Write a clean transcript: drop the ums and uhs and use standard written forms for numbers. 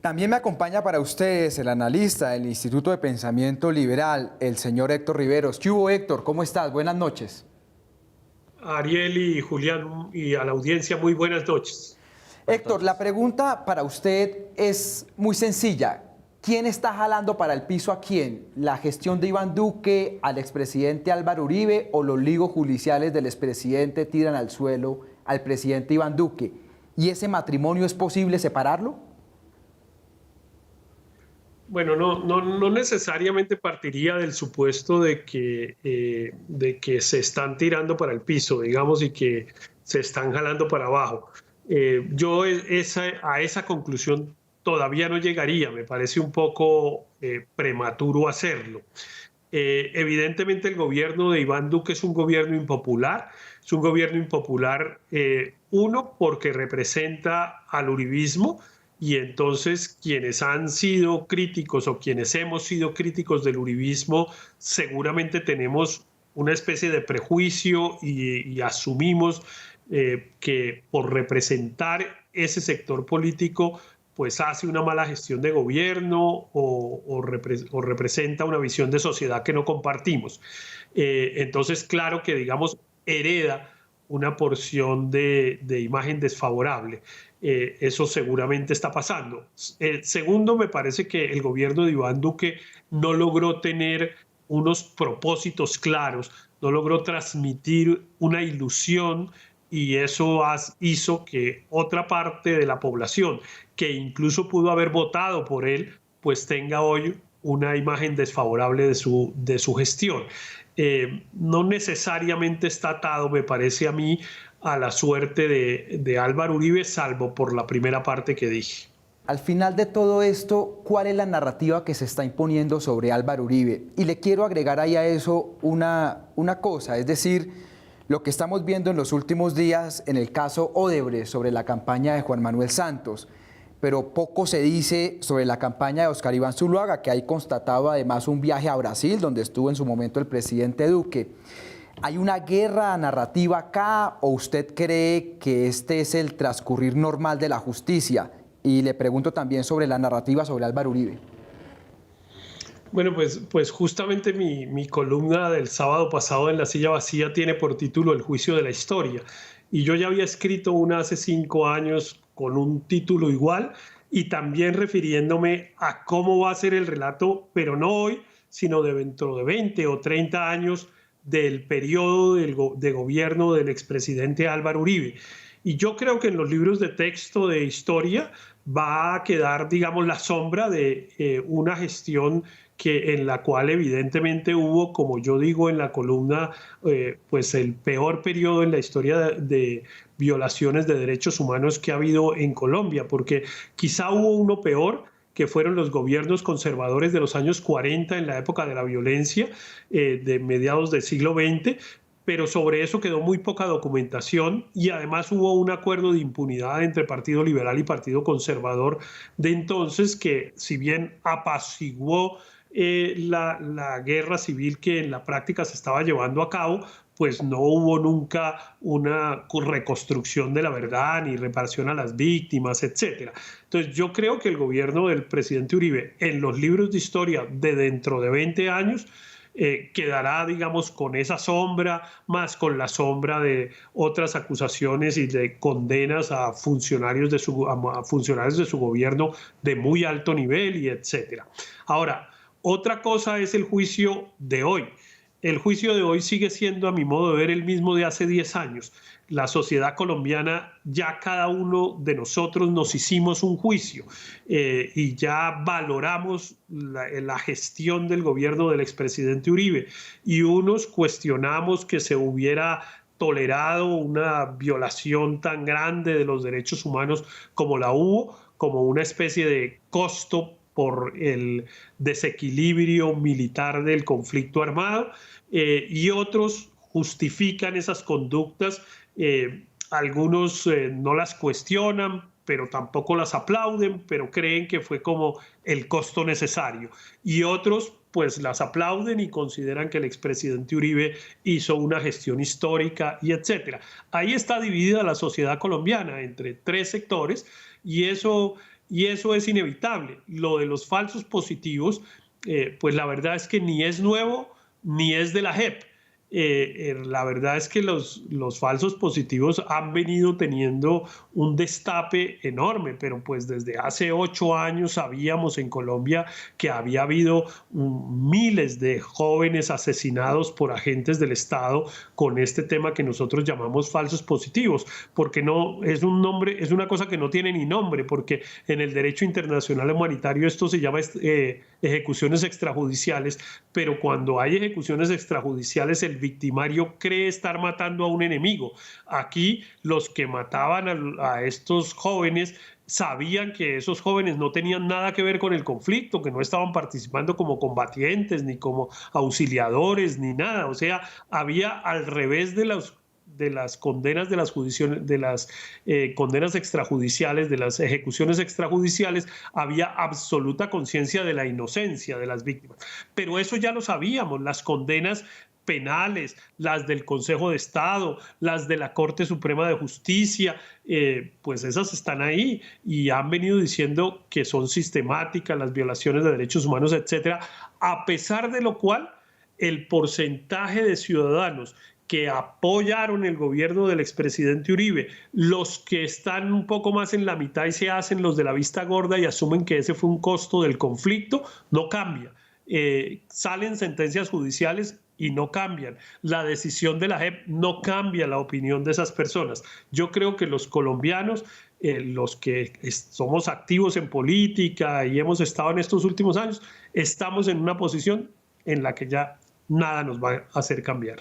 También me acompaña para ustedes el analista del Instituto de Pensamiento Liberal, el señor Héctor Riveros. ¿Qué hubo, Héctor? ¿Cómo estás? Buenas noches. Ariel y Julián y a la audiencia, muy buenas noches. Buenas Héctor, la noches. pregunta para usted es muy sencilla. ¿Quién está jalando para el piso a quién? ¿La gestión de Iván Duque, al expresidente Álvaro Uribe o los ligos judiciales del expresidente tiran al suelo al presidente Iván Duque? ¿Y ese matrimonio es posible separarlo? Bueno, no necesariamente partiría del supuesto de que se están tirando para el piso, digamos, y que se están jalando para abajo. A esa conclusión todavía no llegaría, me parece un poco prematuro hacerlo. Evidentemente el gobierno de Iván Duque es un gobierno impopular, uno, porque representa al uribismo, y entonces quienes han sido críticos o quienes hemos sido críticos del uribismo seguramente tenemos una especie de prejuicio y asumimos que por representar ese sector político pues hace una mala gestión de gobierno o representa una visión de sociedad que no compartimos. Entonces, claro que, digamos, hereda una porción de imagen desfavorable. Eso seguramente está pasando. Segundo, me parece que el gobierno de Iván Duque no logró tener unos propósitos claros, no logró transmitir una ilusión y eso hizo que otra parte de la población que incluso pudo haber votado por él, pues tenga hoy una imagen desfavorable de su gestión. No necesariamente está atado, me parece a mí, a la suerte de Álvaro Uribe, salvo por la primera parte que dije. Al final de todo esto, ¿cuál es la narrativa que se está imponiendo sobre Álvaro Uribe? Y le quiero agregar ahí a eso una cosa, es decir, lo que estamos viendo en los últimos días en el caso Odebrecht sobre la campaña de Juan Manuel Santos, pero poco se dice sobre la campaña de Oscar Iván Zuluaga, que hay constatado además un viaje a Brasil, donde estuvo en su momento el presidente Duque. ¿Hay una guerra narrativa acá o usted cree que este es el transcurrir normal de la justicia? Y le pregunto también sobre la narrativa sobre Álvaro Uribe. Bueno, pues justamente mi columna del sábado pasado en La Silla Vacía tiene por título El juicio de la historia. Y yo ya había escrito una hace 5 años con un título igual y también refiriéndome a cómo va a ser el relato, pero no hoy, sino de dentro de 20 o 30 años del periodo de gobierno del expresidente Álvaro Uribe. Y yo creo que en los libros de texto de historia va a quedar, digamos, la sombra de una gestión en la cual evidentemente hubo, como yo digo en la columna, pues el peor periodo en la historia de violaciones de derechos humanos que ha habido en Colombia, porque quizá hubo uno peor, que fueron los gobiernos conservadores de los años 40 en la época de la violencia de mediados del siglo XX, pero sobre eso quedó muy poca documentación y además hubo un acuerdo de impunidad entre Partido Liberal y Partido Conservador de entonces que, si bien apaciguó la guerra civil que en la práctica se estaba llevando a cabo, pues no hubo nunca una reconstrucción de la verdad ni reparación a las víctimas, etcétera. Entonces yo creo que el gobierno del presidente Uribe en los libros de historia de dentro de 20 años quedará, digamos, con esa sombra, más con la sombra de otras acusaciones y de condenas a funcionarios de su gobierno de muy alto nivel y etcétera. Ahora, otra cosa es el juicio de hoy. El juicio de hoy sigue siendo, a mi modo de ver, el mismo de hace 10 años. La sociedad colombiana, ya cada uno de nosotros nos hicimos un juicio y ya valoramos la gestión del gobierno del expresidente Uribe y unos cuestionamos que se hubiera tolerado una violación tan grande de los derechos humanos como la hubo, como una especie de costo por el desequilibrio militar del conflicto armado, y otros justifican esas conductas. Algunos no las cuestionan, pero tampoco las aplauden, pero creen que fue como el costo necesario. Y otros pues las aplauden y consideran que el expresidente Uribe hizo una gestión histórica y etcétera. Ahí está dividida la sociedad colombiana entre tres sectores y eso y eso es inevitable. Lo de los falsos positivos, pues la verdad es que ni es nuevo ni es de la JEP. La verdad es que los falsos positivos han venido teniendo un destape enorme, pero pues desde hace 8 años sabíamos en Colombia que había habido miles de jóvenes asesinados por agentes del Estado con este tema que nosotros llamamos falsos positivos, porque no es un nombre, es una cosa que no tiene ni nombre, porque en el derecho internacional humanitario esto se llama ejecuciones extrajudiciales, pero cuando hay ejecuciones extrajudiciales el victimario cree estar matando a un enemigo. Aquí los que mataban a estos jóvenes sabían que esos jóvenes no tenían nada que ver con el conflicto, que no estaban participando como combatientes, ni como auxiliadores, ni nada. O sea, había al revés de las condenas de las condenas extrajudiciales, de las ejecuciones extrajudiciales, había absoluta conciencia de la inocencia de las víctimas. Pero eso ya lo sabíamos, las condenas penales, las del Consejo de Estado, las de la Corte Suprema de Justicia, pues esas están ahí y han venido diciendo que son sistemáticas las violaciones de derechos humanos, etcétera, a pesar de lo cual el porcentaje de ciudadanos que apoyaron el gobierno del expresidente Uribe, los que están un poco más en la mitad y se hacen los de la vista gorda y asumen que ese fue un costo del conflicto, no cambia. Salen sentencias judiciales y no cambian. La decisión de la JEP no cambia la opinión de esas personas. Yo creo que los colombianos, los que somos activos en política y hemos estado en estos últimos años, estamos en una posición en la que ya nada nos va a hacer cambiar.